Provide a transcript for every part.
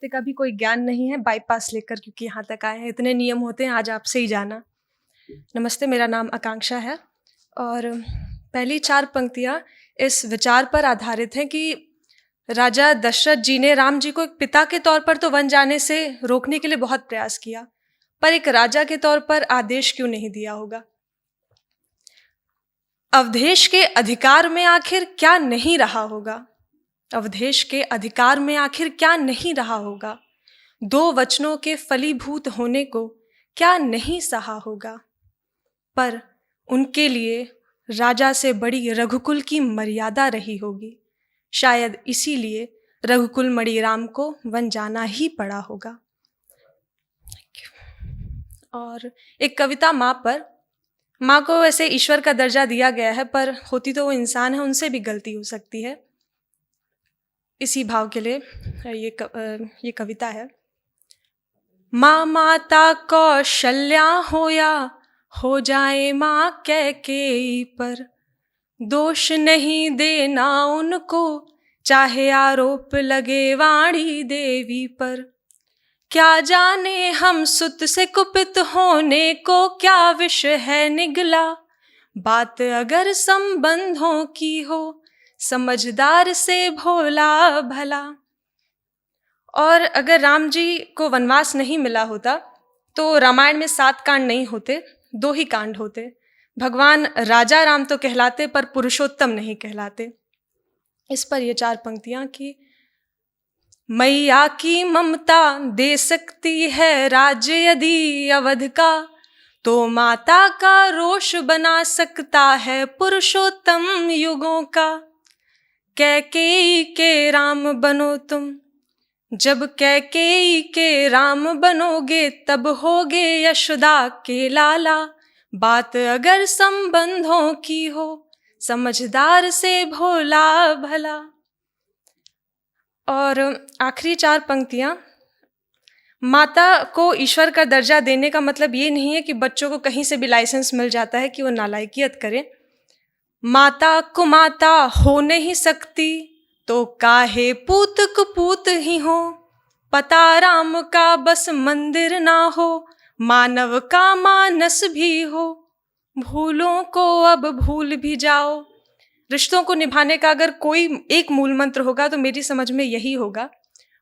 का भी कोई ज्ञान नहीं है बाईपास लेकर, क्योंकि यहाँ तक आए हैं। इतने नियम होते हैं, आज आपसे ही जाना। नमस्ते, मेरा नाम आकांक्षा है और पहली 4 पंक्तियाँ इस विचार पर आधारित हैं कि राजा दशरथ जी ने राम जी को एक पिता के तौर पर तो वन जाने से रोकने के लिए बहुत प्रयास किया, पर एक राजा के तौर पर आदेश क्यों नहीं दिया होगा? अवधेश के अधिकार में आखिर क्या नहीं रहा होगा? अवधेश के अधिकार में आखिर क्या नहीं रहा होगा? 2 वचनों के फलीभूत होने को क्या नहीं सहा होगा? पर उनके लिए राजा से बड़ी रघुकुल की मर्यादा रही होगी। शायद इसीलिए रघुकुल मणि राम को वन जाना ही पड़ा होगा। और एक कविता माँ पर। माँ को ऐसे ईश्वर का दर्जा दिया गया है, पर होती तो वो इंसान है, उनसे भी गलती हो सकती है। इसी भाव के लिए ये कविता है। माँ माता कौशल्या हो या हो जाए माँ कैकेयी पर, दोष नहीं देना उनको, चाहे आरोप लगे वाणी देवी पर। क्या जाने हम सुत से कुपित होने को क्या विष है निगला, बात अगर संबंधों की हो, समझदार से भोला भला। और अगर राम जी को वनवास नहीं मिला होता तो रामायण में 7 कांड नहीं होते, 2 ही कांड होते। भगवान राजा राम तो कहलाते, पर पुरुषोत्तम नहीं कहलाते। इस पर ये 4 पंक्तियां कि मैया की ममता दे सकती है राज्य यदि अवध का, तो माता का रोष बना सकता है पुरुषोत्तम युगों का। कैकेयी के राम बनो तुम, जब कैकेयी के राम बनोगे, तब होगे यशोदा के लाला। बात अगर संबंधों की हो, समझदार से भोला भला। और आखिरी 4 पंक्तियाँ, माता को ईश्वर का दर्जा देने का मतलब ये नहीं है कि बच्चों को कहीं से भी लाइसेंस मिल जाता है कि वो नालायकियत करें। माता कुमाता हो नहीं सकती, तो काहे पूत कुपूत ही हो। पता राम का बस मंदिर ना हो, मानव का मानस भी हो। भूलों को अब भूल भी जाओ। रिश्तों को निभाने का अगर कोई एक मूल मंत्र होगा तो मेरी समझ में यही होगा।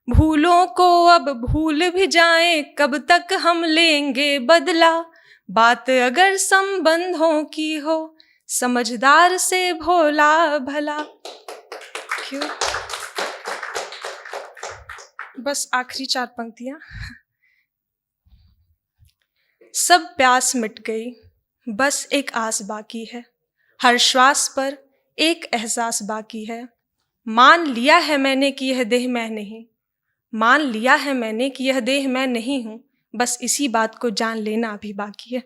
भूलों को अब भूल भी जाएं, कब तक हम लेंगे बदला। बात अगर संबंधों की हो, समझदार से भोला भला। क्यों? बस आखिरी 4 पंक्तियां। सब प्यास मिट गई, बस एक आस बाकी है। हर श्वास पर एक एहसास बाकी है। मान लिया है मैंने कि यह देह मैं नहीं, मान लिया है मैंने कि यह देह मैं नहीं हूँ। बस इसी बात को जान लेना अभी बाकी है।